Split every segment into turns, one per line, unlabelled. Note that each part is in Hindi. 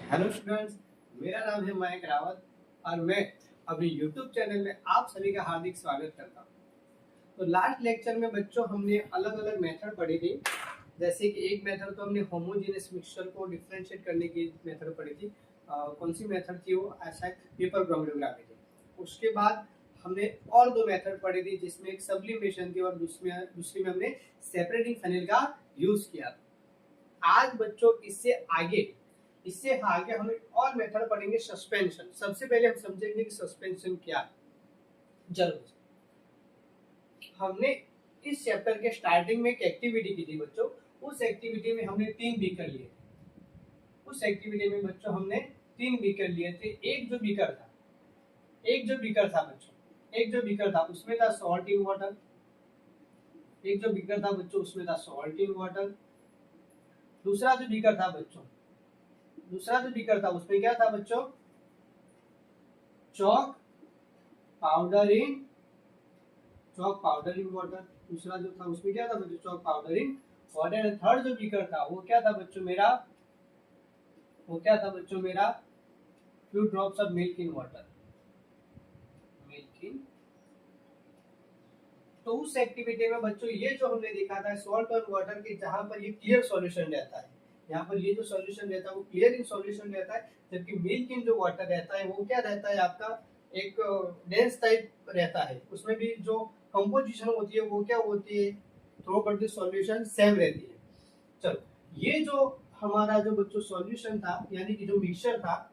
हेलो स्टूडेंट्स, मेरा नाम है मयंक रावत और मैं अपने यूट्यूब चैनल में आप सभी का हार्दिक स्वागत करता हूँ। तो लास्ट लेक्चर में बच्चों हमने अलग अलग मेथड पढ़ी थी। जैसे कि एक मेथड तो हमने होमोजेनियस मिक्सचर को डिफरेंशिएट करने की मेथड पढ़ी थी। कौन सी मेथड थी वो? ऐसा पेपर क्रोमेटोग्राफी थी। उसके बाद हमने और दो मेथड पढ़ी थी जिसमें एक सब्लिमेशन थी और दूसरी में हमने सेपरेटिंग फनेल का यूज किया था। आज बच्चों इससे आगे हम एक और मेथड पढ़ेंगे, सस्पेंशन। सबसे पहले हम समझेंगे कि सस्पेंशन क्या है। जरूर हमने इस चैप्टर के स्टार्टिंग में एक एक्टिविटी की थी बच्चों। उस एक्टिविटी में हमने 3 बीकर लिए थे। उस एक्टिविटी में बच्चों हमने 3 बीकर लिए थे। एक जो बीकर था बच्चों, एक जो बीकर था उसमें था सॉल्ट इन वाटर। एक जो बीकर था बच्चों उसमें था सॉल्ट इन वाटर। दूसरा जो बीकर था उसमें क्या था बच्चों? Chalk powder in water. दूसरा जो था उसमें क्या था बच्चों? Chalk powder in water. Third जो बीकर था वो क्या था बच्चों मेरा? Few drops of milk in water. तो उस एक्टिविटी में बच्चों ये जो हमने देखा था सॉल्ट और वाटर के, जहां पर ये क्लियर सॉल्यूशन रहता है, यहाँ पर ये जो सॉल्यूशन रहता है वो क्लियर इन सॉल्यूशन रहता है, जबकि मिल्क इन जो वाटर रहता है वो क्या रहता है आपका? एक डेंस टाइप रहता है। उसमें भी जो कंपोजिशन होती है वो क्या होती है? थ्रो करती सॉल्यूशन सेम रहती है। चलो, ये जो हमारा जो बच्चों सॉल्यूशन था, यानी कि जो मिक्सचर था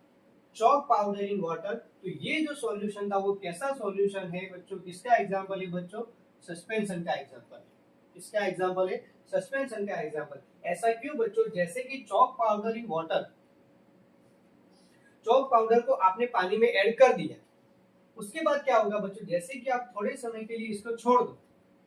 चॉक पाउडर इन वाटर, तो ये जो सॉल्यूशन था वो कैसा सॉल्यूशन है बच्चों? किसका एग्जांपल है बच्चों? सस्पेंशन का एग्जांपल। इसका एग्जांपल है सस्पेंशन का एग्जांपल। ऐसा क्यों बच्चों? जैसे कि chalk powder in water, chalk powder को आपने पानी में ऐड कर दिया, उसके बाद क्या होगा बच्चों? जैसे कि आप थोड़े समय के लिए इसको छोड़ दो,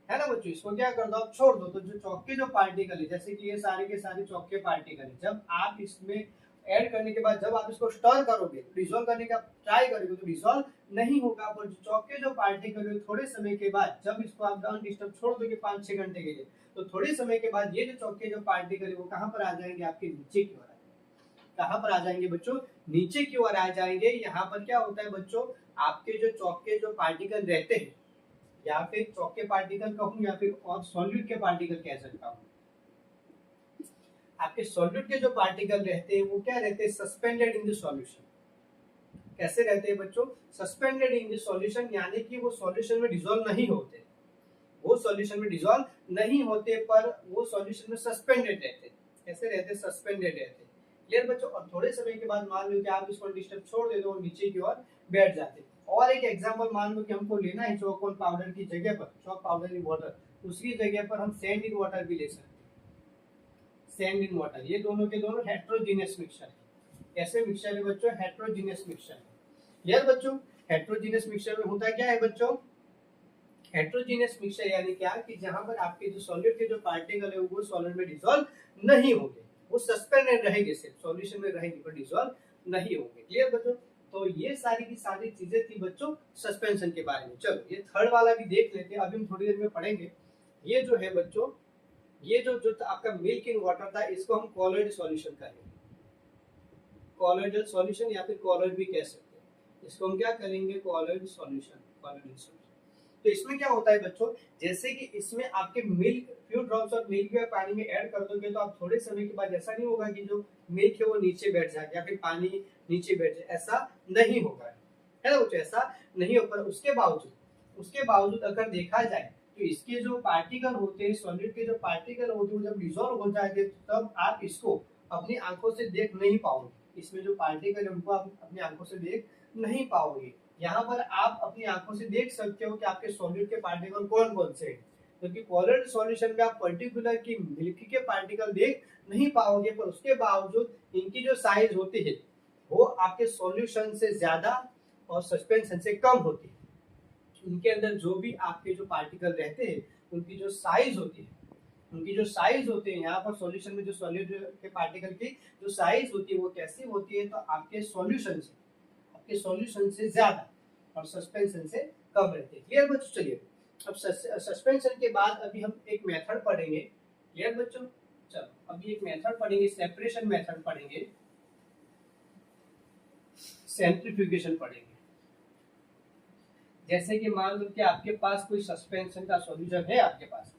है ना बच्चों, इसको क्या कर दो आप? छोड़ दो। तो जो चॉक के जो पार्टिकल है, जैसे कि ये सारे के सारे चॉक के पार्टिकल है, जब आप इसमें ऐड करने के बाद जब आप इसको स्टर करोगे, डिसॉल्व करने का ट्राई करोगे तो डिसॉल्व नहीं होगा। पर चॉक के जो पार्टिकल है थोड़े समय के बाद जब इसको आप अनडिस्टर्ब छोड़ दोगे 5-6 घंटे के लिए, तो थोड़े समय के बाद ये जो चॉक के जो पार्टिकल है वो कहां पर आ जाएंगे? आपके नीचे की ओर। कहां पर आ जाएंगे बच्चों? नीचे की ओर आ जाएंगे। यहाँ पर क्या होता है बच्चों? आपके जो चॉक के जो पार्टिकल रहते हैं, या फिर चॉक के पार्टिकल कहूं या फिर और सॉल्यूट के पार्टिकल कह सकता हूं, आपके सॉल्यूट के जो पार्टिकल रहते हैं वो क्या रहते हैं? Suspended in the solution. कैसे रहते हैं बच्चों? सस्पेंडेड इन द सॉल्यूशन, यानी कि वो सॉल्यूशन में डिसॉल्व नहीं होते। वो सॉल्यूशन में डिसॉल्व नहीं होते पर वो सॉल्यूशन में सस्पेंडेड रहते। कैसे रहते? सस्पेंडेड रहते। क्लियर बच्चों? और थोड़े समय के बाद मान लो कि आप इसको डिस्टर्ब छोड़ देते हो, नीचे की ओर बैठ जाते। और एक एग्जांपल मान लो कि हमको लेना है चॉक पाउडर की जगह पर, चॉक पाउडर इन वाटर, उसकी जगह पर हम सैंड इन वाटर भी ले सकते हैं। सैंड इन वाटर, ये दोनों के दोनों हेट्रोजीनियस मिक्सचर है। कैसे मिक्सचर है बच्चों? हेट्रोजीनियस मिक्सचर है। क्लियर बच्चों? हेट्रोजीनियस मिक्सचर में होता क्या है बच्चों? हेट्रोजीनियस मिक्सचर यानी क्या कि जहां पर आपके जो सॉलिड के जो पार्टिकल है वो सॉलिड में डिसॉल्व नहीं होंगे, वो सस्पेंडेड रहेंगे, सिर्फ सॉल्यूशन में रहेंगे पर डिसॉल्व नहीं होंगे। क्लियर बच्चों? तो ये सारी की सारी चीजें थी बच्चों सस्पेंशन के बारे में। चलो ये थर्ड वाला भी देख लेते हैं, अभी हम थोड़ी देर में पढ़ेंगे। ये जो है बच्चों, ये जो जो आपका मिल्क इन वाटर था, इसको हम कॉलॉइड सॉल्यूशन करेंगे। कॉलॉइडल सॉल्यूशन या फिर कॉलॉइड भी कह सकते हैं। इसको हम क्या करेंगे? Colloid solution. तो इसमें क्या होता है बच्चों? जैसे कि इसमें आपके milk, few drops of milk भी पानी में ऐड कर दोगे तो आप थोड़े समय के बाद ऐसा नहीं होगा कि जो मिल्क है वो नीचे बैठ जाए या फिर पानी नीचे बैठ जाए, ऐसा नहीं होगा, है ना बच्चों? ऐसा नहीं होगा। उसके बावजूद अगर देखा जाए तो इसके जो पार्टिकल होते हैं, सॉलिड के जो पार्टिकल होते हैं, जब डिसॉल्व हो जाएंगे तब आप इसको अपनी आंखों से देख नहीं पाओगे। इसमें जो पार्टिकल है उनको आप अपनी आंखों से देख नहीं पाओगे। यहाँ पर आप अपनी आंखों से देख सकते हो कि आपके सॉलिड के पार्टिकल कौन कौन से हैं, क्योंकि कॉलॉइड सॉल्यूशन में आप पर्टिकुलर की मिल्क के पार्टिकल देख नहीं पाओगे, पर उसके बावजूद इनकी जो साइज होती है वो आपके सॉल्यूशन से ज्यादा और सस्पेंशन से कम होती है। उनके अंदर जो भी आपके जो पार्टिकल रहते हैं उनकी जो साइज होती है, यहाँ पर सॉल्यूशन में जो सॉलिड के पार्टिकल की जो साइज होती है वो कैसी होती है? तो आपके सॉल्यूशन से ज्यादा और सस्पेंशन से कम रहते हैं। क्लियर बच्चों? चलिए अब सस्पेंशन के बाद अभी हम एक मेथड पढ़ेंगे। क्लियर बच्चों? चलो अभी एक मेथड पढ़ेंगे, सेपरेशन मेथड पढ़ेंगे। सेंट्रीफ्यूगेशन पढ़ेंगे। जैसे कि मान लो कि आपके पास कोई सस्पेंशन का सॉल्यूशन है, आपके पास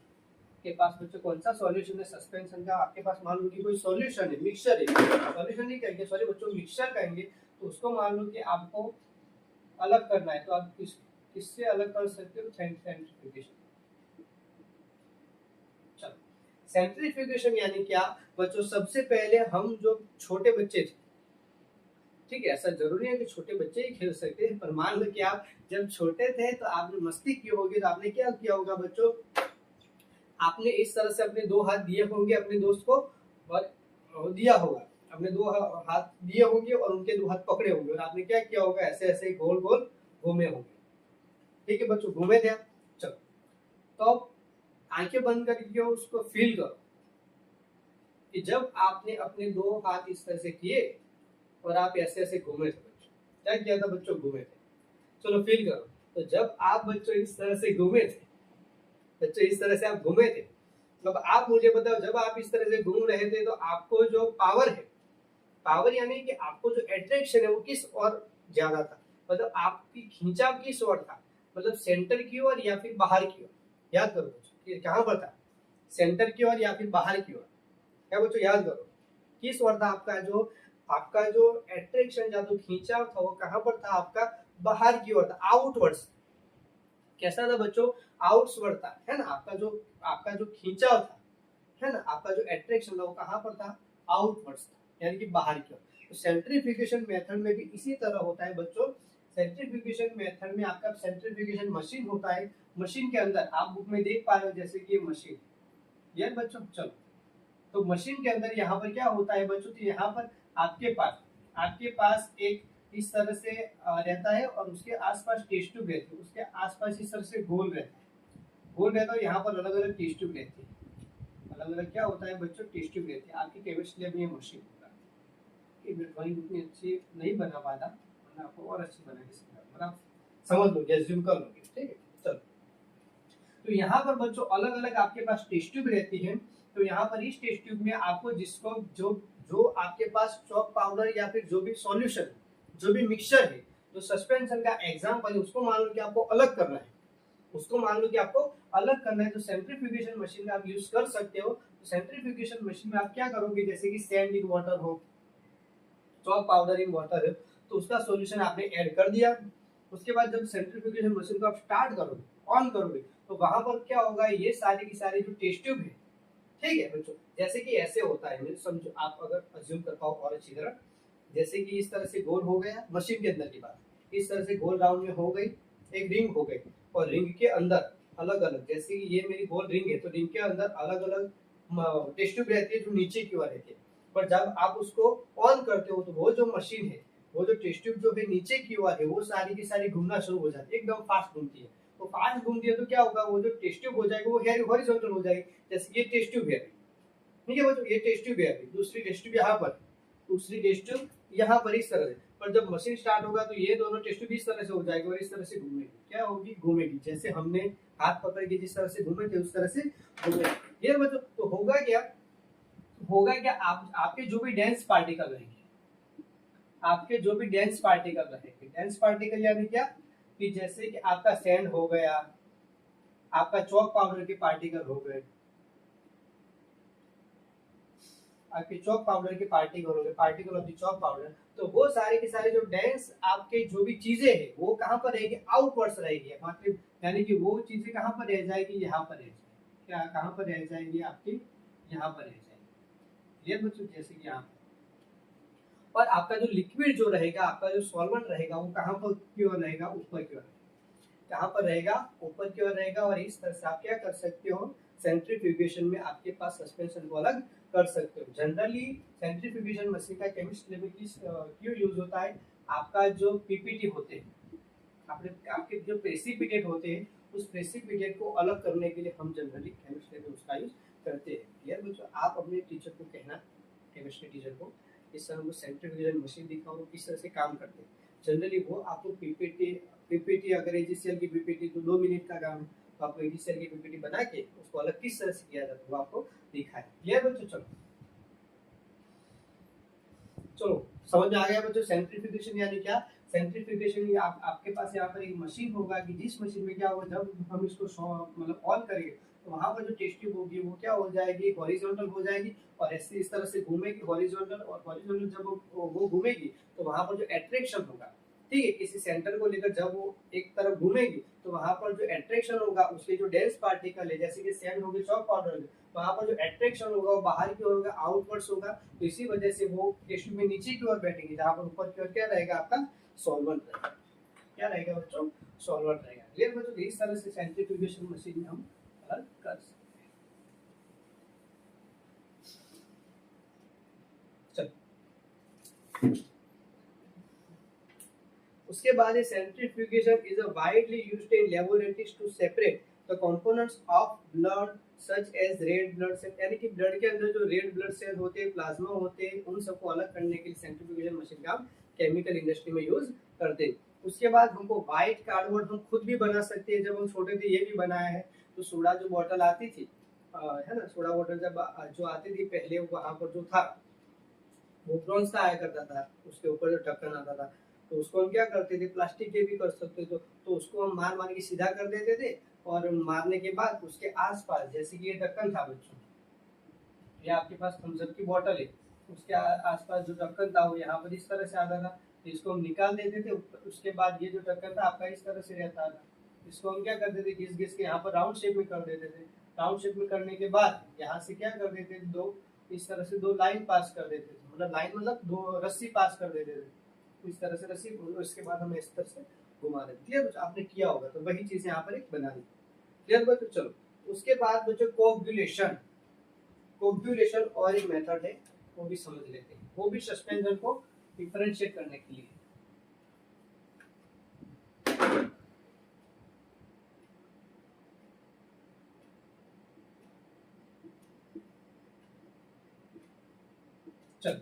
बच्चों कौन सा सॉल्यूशन है सस्पेंशन का, आपके पास मान लो कि कोई सॉल्यूशन है, मिक्सचर है, सॉल्यूशन नहीं कहेंगे सॉरी बच्चों, मिक्सचर कहेंगे। तो उसको मान लो कि आपको अलग करना है, तो आप किससे अलग कर सकते हो, सेंट्रीफ्यूगेशन। चलो, सेंट्रीफ्यूगेशन यानी क्या बच्चों, सबसे पहले हम जो छोटे बच्चे थे, ठीक है, ऐसा जरूरी है कि छोटे बच्चे ही खेल सकते हैं, पर मान लो कि आप जब छोटे थे तो आपने मस्ती की होगी, तो आपने क्या किया होगा बच्चों, आपने इस तरह से अपने दो हाथ दिए होंगे अपने दोस्त को, और दिया होगा, अपने दो हाथ दिए होंगे और उनके दो हाथ पकड़े होंगे, और आपने क्या किया होगा, ऐसे ऐसे गोल गोल घूमे होंगे। ठीक है बच्चों, घूमे थे। चलो, तो आंखें बंद करके उसको फील करो कि जब आपने अपने दो हाथ इस तरह से किए और आप ऐसे ऐसे घूमे थे बच्चों, क्या किया था बच्चों, घूमे थे। चलो फील करो, तो जब आप बच्चों इस तरह से घूमे थे, बच्चों इस तरह से आप घूमे थे, तो अब आप मुझे बताओ, जब आप इस तरह से घूम रहे थे तो आपको जो पावर है, पावर यानी कि आपको जो अट्रैक्शन है वो किस ओर ज्यादा था, मतलब आपकी खींचाव किस ओर था, मतलब सेंटर की ओर या फिर बाहर की ओर, याद करो बच्चों, कहां पर था, सेंटर की ओर या फिर बाहर की ओर, क्या बच्चों याद करो, किस ओर था आपका जो अट्रैक्शन या जो खींचाव था वो कहां पर था, आपका बाहर की ओर था, आउटवर्ड्स। कैसा था बच्चों, आउटवर्ड था, है ना, आपका जो खींचाव था, है ना, आपका जो अट्रैक्शन था वो कहां पर था, आउटवर्ड्स था, यानी कि बाहर की ओर। तो सेंट्रीफ्यूगेशन मेथड में भी इसी तरह होता है बच्चों। सेंट्रीफ्यूगेशन मेथड में आपका सेंट्रीफ्यूगेशन मशीन होता है, मशीन के अंदर आप बुक में देख पा रहे हो जैसे कि ये मशीन, ये बच्चों। चलो, तो मशीन के अंदर यहाँ पर क्या होता है बच्चों, तो यहाँ पर आपके पास एक इस तरह से रहता है, और उसके आसपास टेस्ट ट्यूब रहती है, उसके आसपास इस तरह से गोल रहता है, गोल रहता है, यहाँ पर अलग अलग टेस्ट ट्यूब रहती है, अलग अलग क्या होता है बच्चों, टेस्ट ट्यूब रहती है। आपकी केमिस्ट्री लैब में ये मशीन होता है, मैं ड्राइंग उतनी अच्छी नहीं बना पाता, वरना आपको और अच्छी बना के सिखाऊंगा, आप समझ लोगे, एज्यूम कर लोगे, ठीक है। चलो, तो यहाँ पर बच्चों अलग अलग आपके पास टेस्ट ट्यूब रहती है, तो यहाँ पर इस टेस्ट ट्यूब में आपको जिसको जो जो आपके पास चॉक पाउडर या फिर जो भी सॉल्यूशन, जो भी मिक्सचर है, जो सस्पेंशन का एग्जांपल है, उसको मान लो कि आपको अलग करना है, उसको मान लो कि आपको अलग करना है, तो सेंट्रीफ्यूगेशन मशीन का आप यूज कर सकते हो। तो सेंट्रीफ्यूगेशन मशीन में आप क्या करोगे, जैसे कि सैंड इन वाटर हो, चॉक पाउडर इन वाटर है, तो उसका सॉल्यूशन आपने ऐड कर दिया। उसके बाद जब सेंट्रीफ्यूगेशन मशीन को आप स्टार्ट करोगे, ऑन करोगे, तो वहां पर क्या होगा, ये सारी की सारी जो टेस्ट ट्यूब है, ठीक है बच्चों, जैसे कि ऐसे होता है, समझो आप अगर अज्यूम कर पाओ और अच्छी तरह, जैसे कि इस तरह से गोल हो गया मशीन के अंदर की बात, इस तरह से गोल राउंड में हो गई, एक रिंग हो गई, और रिंग के अंदर अलग अलग, जैसे कि ये मेरी गोल रिंग है, तो रिंग के अंदर अलग अलग टेस्ट ट्यूब रहती है जो नीचे की ओर रहती है, पर जब आप उसको ऑन करते हो तो वो जो मशीन है, वो जो टेस्ट ट्यूब जो है नीचे की ओर है, वो सारी की सारी घूमना शुरू हो जाती है, एकदम फास्ट घूमती है। तो फास्ट घूमती है तो क्या होगा, वो जो टेस्ट ट्यूब हो जाएगी वो हॉरिजॉन्टल हो जाएगी, जैसे ये टेस्ट ट्यूब है, ठीक है बच्चों, ये टेस्ट ट्यूब है, दूसरी टेस्ट ट्यूब यहाँ पर, दूसरी टेस्ट ट्यूब यहाँ पर इस तरह से, पर जब मशीन स्टार्ट होगा तो ये दोनों टेस्ट ट्यूब इस तरह से हो जाएगी और इस तरह से घूमेगी, क्या होगी, घूमेगी, जैसे हमने हाथ पकड़ के जिस तरह से घूमे थे उस तरह से घूमेगी। ये बच्चों, तो होगा क्या आपके जो भी डेंस पार्टिकल रहेंगे, आपके जो भी डेंस पार्टिकल रहेंगे, डेंस पार्टिकल यानी क्या, कि जैसे कि आपका सैंड हो गया, आपका चॉक पाउडर के पार्टिकल हो गए, आपके चॉक पाउडर के पार्टिकल हो गए, particle of the chalk powder, तो वो सारे के सारे जो डेंस आपके जो भी चीजें हैं वो कहाँ पर रहेगी, आउटवर्ड्स रहेगी, मतलब यानी कि वो चीजें कहाँ पर रह जाएगी, यहाँ पर रह जाएगी, क्या कहाँ पर रह जाएगी आपकी, यहाँ पर रह जाएगी, ये बच्चों जैसे कि यहाँ पर। और आपका जो लिक्विड जो रहेगा, आपका जो सॉल्वेंट रहेगा, वो कहाँ पर की ओर रहेगा, ऊपर की ओर, कहाँ पर रहेगा, ऊपर की ओर रहेगा। और इस तरह से आप क्या कर सकते हो, सेंट्रीफ्यूगेशन में आपके पास सस्पेंशन को अलग कर सकते हो। जनरली सेंट्रीफ्यूगेशन मशीन का केमिस्ट्री में क्यों यूज होता है, आपका जो पीपीटी होते हैं, आपके जो प्रेसिपिटेट होते हैं, उस प्रेसिपिटेट को अलग करने के लिए हम जनरली केमिस्ट्री में उसका यूज करते हैं। यार बच्चों, आप अपने टीचर को कहना, केमिस्ट्री टीचर को, इस तरह वो सेंट्रीफ्यूगेशन मशीन दिखाओ किस तरह से काम करते हैं। जनरली वो आपको पीपीटी अगर एजीसीएल की पीपीटी तो 2 मिनट का काम है, तो आपको एजीसीएल की पीपीटी बना के उसको अलग किस तरह से किया जाता है वो आपको दिखाए। क्लियर बच्चों, चलो समझ में आ गया बच्चों सेंट्रीफ्यूगेशन यानी क्या? सेंट्रीफ्यूगेशन आपके पास यहाँ पर एक मशीन होगा कि जिस मशीन में क्या होगा, जब हम इसको मतलब ऑन करेंगे तो वहां पर जो टेस्ट ट्यूब होगी वो क्या हो जाएगी, हॉरिजॉन्टल हो जाएगी और ऐसे इस तरह से घूमेगी हॉरिजॉन्टल, और हॉरिजॉन्टल जब वो घूमेगी तो वहां पर जो अट्रैक्शन होगा, ठीक है, किसी सेंटर को लेकर जब वो एक तरफ घूमेगी तो वहां पर जो अट्रैक्शन होगा उसके जो डेंस पार्टिकल है जैसे कि सैंड हो गई, चॉक पाउडर हो गई, वहां पर जो अट्रैक्शन होगा वो बाहर की ओर होगा, आउटवर्ड्स होगा, तो इसी वजह से वो टिश्यू में नीचे की ओर बैठेंगे, जहां पर ऊपर की ओर क्या रहेगा आपका सॉल्वेंट रहेगा। क्या रहेगा बच्चों? सॉल्वेंट रहेगा। क्लियर बच्चों? इस तरह से सेंट्रीफ्यूगेशन मशीन में हम अलग कर सकते हैं। चलो उसके बाद centrifugation is a widely used in laboratories to separate the components of blood such as red blood cell, यानी कि ब्लड के अंदर जो रेड ब्लड सेल होते हैं, प्लाज्मा होते हैं, उन सबको अलग करने के लिए सेंट्रीफ्यूगेशन मशीन का केमिकल इंडस्ट्री में यूज करते हैं। उसके बाद हमको व्हाइट कार्डबोर्ड हम खुद भी बना सकते हैं। जब हम छोटे थे ये भी बनाया है। तो सोडा जो बॉटल आती थी है ना, सोडा बॉटल जब जो आती थी पहले वहां पर जो था वो ब्रॉन्ज का आया करता था, उसके ऊपर जो ढक्कन आता था, तो उसको हम क्या करते थे, प्लास्टिक के भी कर सकते थे, तो उसको हम मार मार के सीधा कर देते थे और मारने के बाद उसके आसपास, जैसे कि ये ढक्कन था बच्चों, ये आपके पास थम्स अप की बोतल है, उसके आसपास जो ढक्कन था वो यहाँ पर इस तरह से आता था, तो इसको हम निकाल देते थे। उसके बाद ये जो ढक्कन था आपका इस तरह से रहता था, इसको हम क्या करते थे, घिस घिस के यहाँ पर राउंड शेप में कर देते थे। राउंड शेप में करने के बाद यहाँ से क्या कर देते थे, दो इस तरह से दो लाइन पास कर देते थे, मतलब लाइन मतलब दो रस्सी पास कर देते थे, इस तरह से रस्सी, उसके बाद हम इस तरह से घुमा देते। क्लियर? आपने किया होगा, तो वही चीज यहाँ पर एक बना दी। क्लियर बच्चों? चलो उसके बाद बच्चों कोगुलेशन, कोगुलेशन और एक मेथड है, वो भी समझ लेते हैं, वो भी सस्पेंशन को डिफरेंशिएट करने के लिए। चलो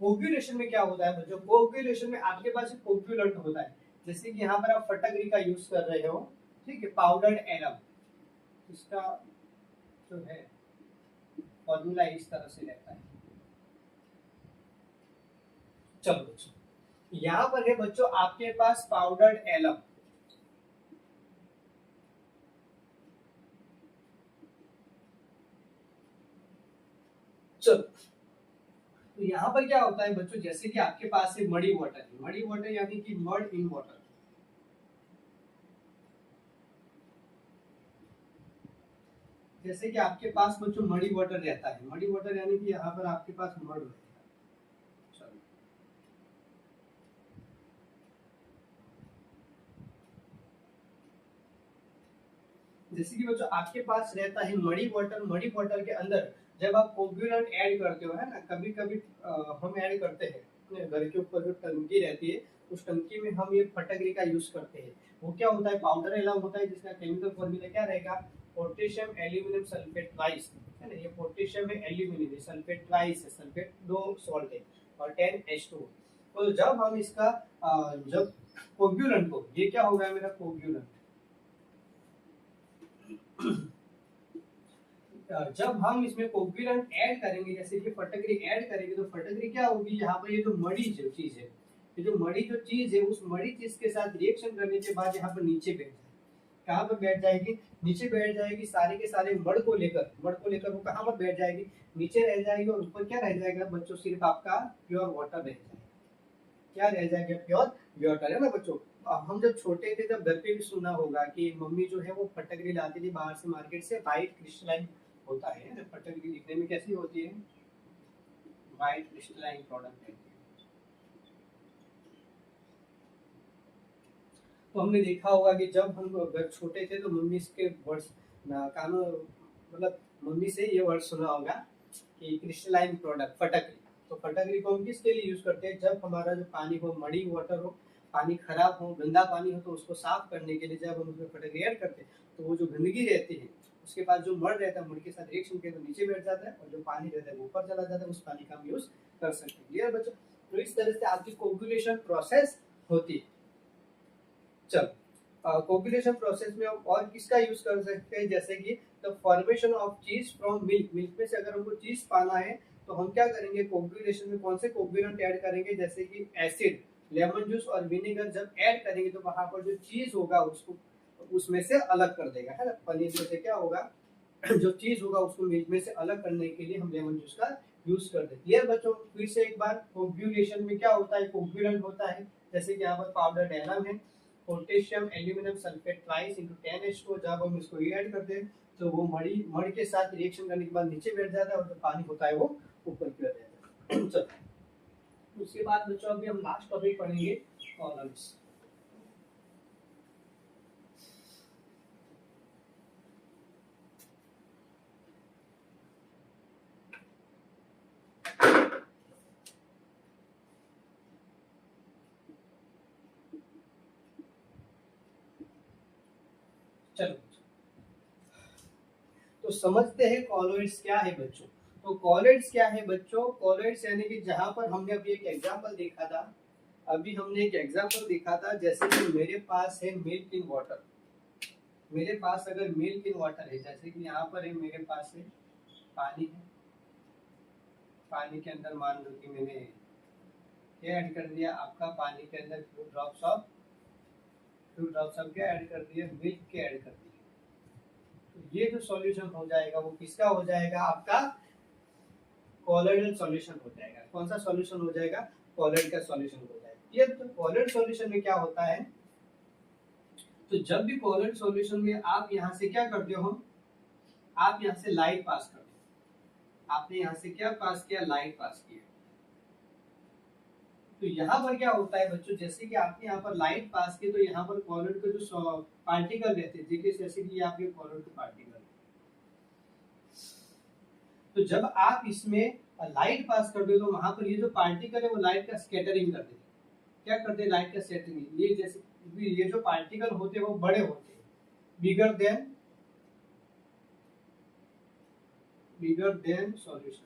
कोगुलेशन में क्या होता है बच्चों, कोगुलेशन में आपके पास एक कोगुलेंट होता है, जैसे कि यहाँ पर आप फटकरी का यूज कर रहे हो, ठीक है, पाउडर्ड एलम, इसका जो है फॉर्मूला इस तरह से रहता है। चलो बच्चों यहाँ पर है बच्चों आपके पास पाउडर्ड एलम, चलो तो यहाँ पर क्या होता है बच्चों, जैसे कि आपके पास है मडी वाटर, मडी वाटर यानी कि मड इन वाटर, जैसे कि आपके पास बच्चों मडी वाटर रहता है, मडी वाटर यानी कि यहाँ पर आपके पास मड रहेगा। जैसे कि बच्चों आपके पास रहता है मडी वाटर, मडी वाटर के अंदर जब आप कोगुलेंट ऐड करते हो, है ना, कभी कभी हम ऐड करते हैं अपने घर के ऊपर जो टंकी रहती है उस टंकी में हम ये फटकरी का यूज करते हैं। वो क्या होता है, पाउडर एलम होता है, जिसका केमिकल फॉर्मूला क्या रहेगा, पोटेशियम एल्यूमिनियम सल्फेट ट्वाइस, है ना, ये पोटेशियम है, एल्यूमिनियम है, सल्फेट ट्वाइस है, सल्फेट दो सॉल्ट है और 10H2। तो जब हम इसका जब कोगुलेंट को, ये क्या होगा मेरा कोगुलेंट, जब हम इसमें कोगुलेंट ऐड करेंगे, जैसे कि फटकरी ऐड करेंगे, तो फटकरी क्या होगी, यहाँ पर ये जो मड़ी जो चीज है, ये जो मड़ी जो चीज है, उस मड़ी चीज के साथ रिएक्शन करने के बाद यहाँ पर नीचे बैठ जाएगी। कहाँ पर बैठ जाएगी, नीचे बैठ जाएगी, सारे के सारे मड़ को लेकर, मड़ को लेकर वो कहाँ पर बैठ जाएगी, नीचे रह जाएगी, और ऊपर क्या रह जाएगा बच्चों, सिर्फ आपका प्योर वाटर रह जाएगा। क्या रह जाएगा, प्योर वाटर, है ना बच्चों। हम जब छोटे थे तब घर पे भी सुना होगा कि मम्मी जो है वो फटकरी लाती थी बाहर से मार्केट से, वाइट क्रिस्टलाइन होता है, फटकरी दिखने में कैसी होती है, वाइट क्रिस्टलाइन प्रोडक्ट है। तो हमने देखा होगा कि जब हम घर छोटे थे तो मम्मी इसके वर्ड्स कानों, मतलब मम्मी से ये वर्ड सुना होगा कि क्रिस्टलाइन प्रोडक्ट फटकरी। तो फटकरी को हम किसके लिए यूज करते हैं, जब हमारा जो पानी हो, मड़ी वाटर हो, पानी खराब हो, गंदा पानी हो, तो उसको साफ करने के लिए जब हम उसमें फटकरी ऐड करते हैं तो वो जो गंदगी रहती है, उसके बाद जो मड़ रहता है, मड़ के साथ रिएक्शन के तो नीचे बैठ जाता है, और जो पानी रहता है वो ऊपर चला जाता है, उस पानी का हम यूज कर सकते हैं। क्लियर बच्चों? तो इस तरह से आपकी कोगुलेशन प्रोसेस होती है। चलो कोगुलेशन प्रोसेस में हम और किसका यूज कर सकते हैं, जैसे कि द फॉर्मेशन ऑफ चीज फ्रॉम मिल्क, मिल्क में से अगर हमको चीज पाना है तो हम क्या करेंगे, कोगुलेशन में कौन से कोगुलेंट ऐड करेंगे, जैसे कि एसिड, लेमन जूस और विनेगर जब ऐड करेंगे तो वहां पर जो चीज होगा उसको उसमें से अलग कर देगा, है ना। पनीर में से क्या होगा, जो चीज होगा उसको मिल्क में से अलग करने के लिए हम लेमन जूस का यूज कर देते हैं। क्लियर बच्चों, फिर से एक बार, कोगुलेशन में क्या होता है, कोगुलेंट होता है, जैसे कि यहाँ पर पाउडर डैलम है, potassium aluminium sulphate ट्राइस into 10H2, जब हम इसको ऐड करते हैं तो वो मड़ के साथ रिएक्शन करने के बाद नीचे बैठ जाता है और जो पानी होता है वो ऊपर की ओर जाता है। चलो उसके बाद बच्चों अभी हम लास्ट टॉपिक पढ़ेंगे, कॉलम्स। चलो तो समझते हैं कॉलॉइड्स क्या है बच्चों। तो कॉलॉइड्स क्या है बच्चों, कॉलॉइड्स यानी कि जहां पर हमने अभी एक एग्जांपल देखा था, जैसे कि मेरे पास है मिल्क इन वाटर, मेरे पास अगर मिल्क इन वाटर है, जैसे कि यहाँ पर है मेरे पास है पानी है, पानी के अंदर मान लो कि मैंने क्या ऐड कर दिया, आपका पानी के अंदर फ्यू ड्रॉप्स ऑफ क्या ऐड कर दिया, मिल्क के ऐड कर दिया। तो ये जो सॉल्यूशन हो जाएगा वो किसका हो जाएगा, आपका कॉलॉइडल सॉल्यूशन हो जाएगा। कौन सा सॉल्यूशन हो जाएगा, कॉलॉइड का सॉल्यूशन हो जाएगा। ये तो कॉलॉइड सॉल्यूशन में क्या होता है, तो जब भी कॉलॉइड सॉल्यूशन में आप यहाँ से क्या करते हो, आप यहाँ से लाइट पास करते हो, आपने यहाँ से क्या पास किया, लाइट पास किया। तो यहाँ पर क्या होता है बच्चों, जैसे कि आपने यहाँ पर लाइट पास की तो यहाँ पर कॉलॉइड के जो पार्टिकल रहते हैं, देखिए जैसे कि आपके कॉलॉइड के पार्टिकल, तो जब आप इसमें लाइट पास कर दो तो वहां पर ये जो पार्टिकल है वो लाइट का स्कैटरिंग कर देते, क्या करते हैं, लाइट का स्कैटरिंग। ये जैसे ये जो पार्टिकल होते हैं वो बड़े होते हैं, बिगर देन सॉल्यूशन,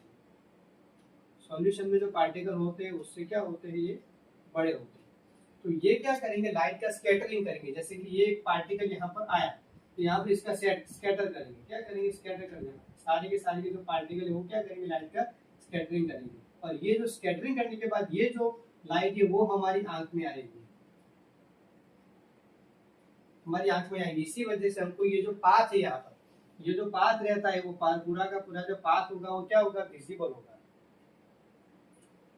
सॉल्यूशन में जो पार्टिकल होते हैं उससे क्या होते हैं, ये बड़े होते हैं। तो ये क्या करेंगे, लाइट का स्कैटरिंग करेंगे। जैसे कि ये एक पार्टिकल यहाँ पर आया तो यहाँ पर इसका स्कैटर करेंगे, क्या करेंगे, स्कैटर करेंगे, सारे के सारे जो पार्टिकल है वो क्या करेंगे, लाइट का स्कैटरिंग करेंगे। और ये जो स्कैटरिंग करने के बाद ये जो लाइट है वो हमारी आंख में आएगी, हमारी आंख में आएगी। इसी वजह से हमको ये जो पाथ है यहाँ पर, ये जो पाथ रहता है वो पाथ पूरा का पूरा जो पाथ होगा वो क्या होगा, विजिबल होगा।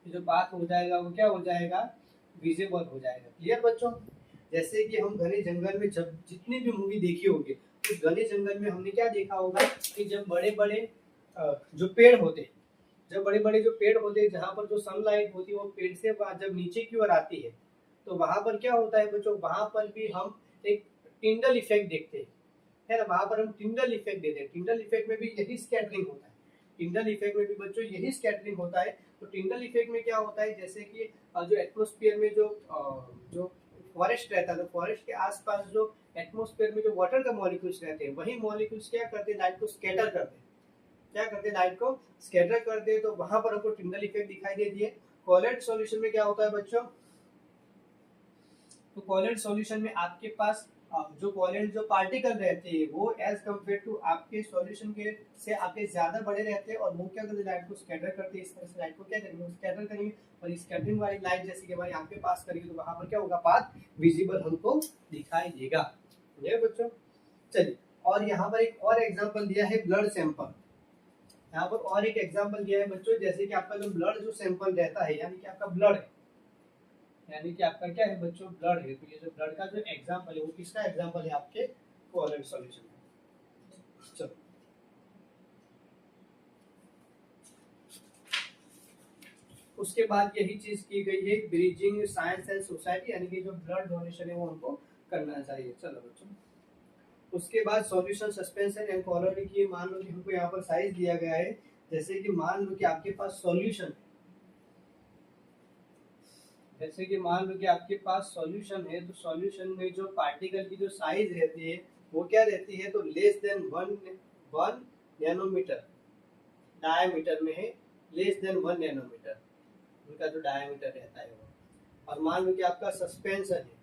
ये जो पाथ हो जाएगा वो क्या हो जाएगा, विजिबल हो जाएगा। क्लियर बच्चों, जैसे कि हम घने जंगल में जब जितनी भी मूवी देखी होगी उस घने जंगल में हमने क्या देखा होगा कि जब बड़े बड़े जो पेड़ होते, जब बड़े बड़े जो पेड़ होते जहाँ पर जो सनलाइट होती है वो पेड़ से जब नीचे की ओर आती है तो वहां पर क्या होता है बच्चों, वहां पर भी हम एक टिंडल इफेक्ट देखते हैं, है ना। वहां पर हम टिंडल इफेक्ट देते हैं, टिंडल इफेक्ट में भी यही स्कैटरिंग होता है, टिंडल इफेक्ट में भी बच्चों यही स्कैटरिंग होता है। तो टिंडल इफेक्ट में क्या होता है, जैसे कि जो एटमॉस्फेयर में जो फॉरेस्ट रहता है, तो फॉरेस्ट के आसपास जो एटमॉस्फेयर में जो वाटर का मॉलिक्यूल्स रहते हैं वही मॉलिक्यूल्स क्या करते हैं, लाइट को स्कैटर करते हैं, क्या करते हैं, लाइट को स्कैटर करते हैं। तो वहां पर हमको टिंडल इफेक्ट दिखाई देती है। कॉलॉइड सॉल्यूशन में क्या होता है बच्चों, तो कॉलॉइड सॉल्यूशन में आपके पास जो कॉलॉइड जो पार्टिकल रहते हैं वो एज कम्पेयर टू आपके सॉल्यूशन के से आपके ज्यादा बड़े रहते हैं और वो क्या करते हैं, लाइट को स्कैटर करते हैं। इस तरह से लाइट को क्या करेंगे, स्कैटर करेंगे और स्कैटरिंग वाली लाइट जैसे कि हमारी आंख के पास करेगी तो वहां पर क्या होगा, पाथ विजिबल हमको दिखाई देगा। ये बच्चों चलिए, और यहाँ पर एक और एग्जांपल दिया है ब्लड सैंपल, यहाँ पर और एक एग्जांपल दिया है बच्चों, जैसे कि आपका जो ब्लड जो सैंपल रहता है यानी कि आपका ब्लड है, यानी कि आपका क्या है बच्चों, ब्लड है। तो ये जो ब्लड का जो एग्जांपल है वो किसका एग्जांपल है, आपके कॉलॉइड सॉल्यूशन का। चलो उसके बाद यही चीज की गई है, ब्रिजिंग साइंस एंड सोसाइटी, यानी कि जो ब्लड डोनेशन है वो हमको करना चाहिए। चलो बच्चों उसके बाद सॉल्यूशन सस्पेंशन एंड कॉलॉइड की, मान लो कि हमको यहाँ पर साइज दिया गया है, जैसे कि मान लो कि आपके पास सॉल्यूशन, जैसे कि मान लो कि आपके पास सॉल्यूशन है, तो सॉल्यूशन में जो पार्टिकल की जो साइज रहती है वो क्या रहती है, तो less than one nanometer diameter में है, लेस देन 1 नैनोमीटर उनका जो डायमीटर रहता है वो। और मान लो कि आपका सस्पेंशन है,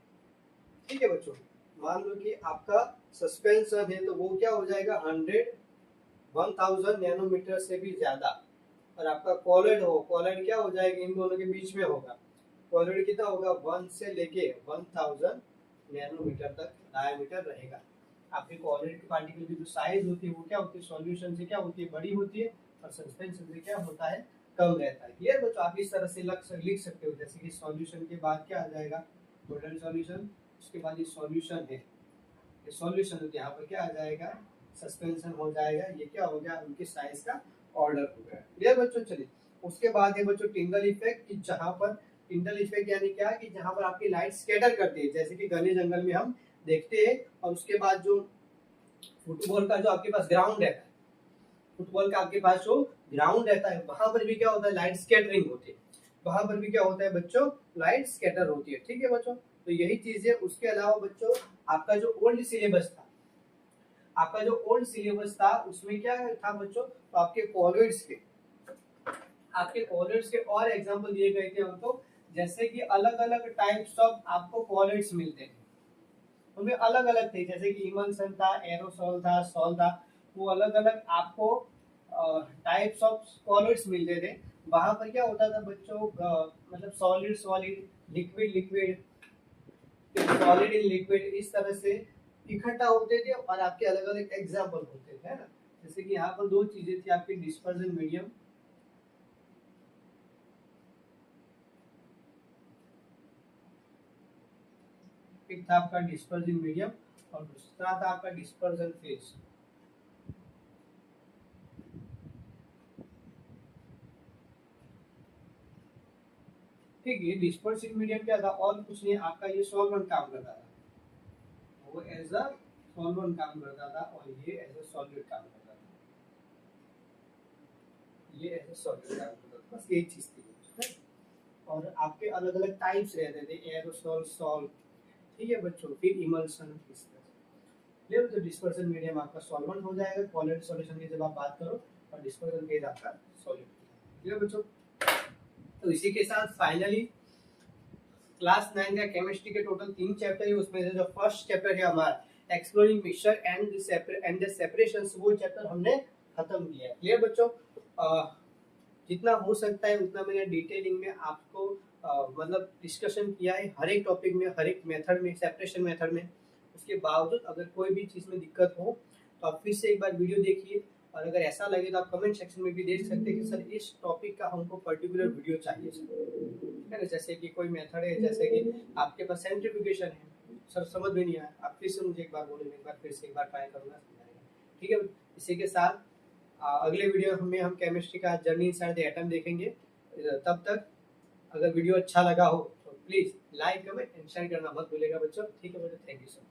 ठीक है बच्चों, मान लो कि आपका सस्पेंशन है तो वो क्या हो जाएगा, 1000 नैनोमीटर से भी ज्यादा, और आपका कॉलॉइड क्या हो जाएगा, इन दोनों के बीच में होगा। कॉलॉइड कितना होगा, 1 से लेके 1000 नैनोमीटर तक डायमीटर रहेगा। आपके कॉलॉइड के पार्टिकल की जो साइज होती है वो क्या होती है, सॉल्यूशन से क्या होती है, बड़ी होती है, और सस्पेंशन से क्या होता है, कम रहता है। क्लियर बच्चों, आप इस तरह से लिख सकते हो, जैसे कि सॉल्यूशन के बाद क्या आ जाएगा, टोटल सॉल्यूशन, उसके बाद ये सॉल्यूशन है, ये सॉल्यूशन होती है, यहाँ पर क्या आ जाएगा, सस्पेंशन हो जाएगा। ये क्या हो गया, उनके साइज का ऑर्डर हो गया। क्लियर बच्चों, चलिए उसके बाद है बच्चों टिंडल इफेक्ट, कि जहाँ पर टिंडल इफेक्ट यानी क्या, कि जहाँ पर आपकी लाइट स्कैटर करती है, जैसे कि घने जंगल में हम देखते हैं। और उसके बाद जो फुटबॉल का जो आपके पास ग्राउंड रहता है, फुटबॉल का आपके पास जो ग्राउंड रहता है, वहां पर भी क्या होता है, लाइट स्कैटरिंग होती है, वहां पर भी क्या होता है बच्चों, लाइट स्कैटर होती है। ठीक है बच्चों, तो यही चीज है। उसके अलावा बच्चों आपका जो ओल्ड सिलेबस था, आपका जो ओल्ड सिलेबस था उसमें क्या था बच्चों, तो आपके कॉलॉइड्स के और एग्जांपल दिए गए थे हमको, जैसे कि अलग अलग टाइप्स ऑफ आपको कॉलॉइड्स मिलते हैं, उनमें अलग अलग थे, जैसे कि इमल्सन था, एरोसोल था, सॉल था, वो अलग अलग आपको टाइप्स ऑफ कॉलॉइड्स मिलते थे। वहां पर क्या होता था बच्चों, मतलब solid solid, liquid liquid, solid in liquid, इस तरह से इकट्ठा होते थे, और आपके अलग अलग एग्जाम्पल होते थे, है ना। जैसे कि यहाँ पर दो चीजें थी आपकी, डिस्पर्जन मीडियम, एक था आपका डिस्पर्जन मीडियम, और दूसरा था आपका डिस्पर्जन फेज। ठीक है, डिस्पर्सिव मीडियम क्या था, और कुछ नहीं, आपका ये सॉल्वेंट काम करता था, वो एज अ सॉल्वेंट काम करता था, और ये एज अ सॉल्वेंट काम करता था, ये एज अ सॉल्वेंट काम करता था, बस एक चीज थी। और आपके अलग अलग टाइप्स रहते थे, एरोसोल, सॉल्ट, ठीक है बच्चों, फिर इमल्सन, इस तरह से। ले तो डिस्पर्सन मीडियम आपका सॉल्वेंट हो जाएगा, कॉलॉइड सॉल्यूशन की जब आप बात करो, और डिस्पर्सन फेज आपका सॉल्यूट। ठीक है बच्चों, तो इसी के साथ फाइनली क्लास 9 का केमिस्ट्री के टोटल 3 चैप्टर है, उसमें से जो फर्स्ट चैप्टर है हमारा exploring mixture and the separations, वो चैप्टर हमने खत्म किया है। क्लियर बच्चों, जितना हो सकता है उतना मैंने डिटेलिंग में आपको मतलब डिस्कशन किया है, हर एक टॉपिक में, हर एक मेथड में, सेपरेशन मेथड में। उसके बावजूद अगर कोई भी चीज़ में दिक्कत हो तो आप फिर से एक बार वीडियो देखिए, और अगर ऐसा लगे तो आप कमेंट सेक्शन में भी देख सकते हैं कि सर इस टॉपिक का हमको पर्टिकुलर वीडियो चाहिए सर, है ना। जैसे कि कोई मेथड है, जैसे कि आपके पास सेंट्रीफ्यूगेशन है, सर समझ में नहीं आया, आप फिर से मुझे एक बार बोलेंगे, एक बार फिर से एक बार ट्राई करूँगा, समझाएगा। ठीक है, इसी के साथ अगले वीडियो में हम केमिस्ट्री का जर्नी इनसाइड द एटम देखेंगे। तब तक अगर वीडियो अच्छा लगा हो तो please like, comment and share करना मत भूलिएगा बच्चों। ठीक है बच्चों, थैंक यू सर।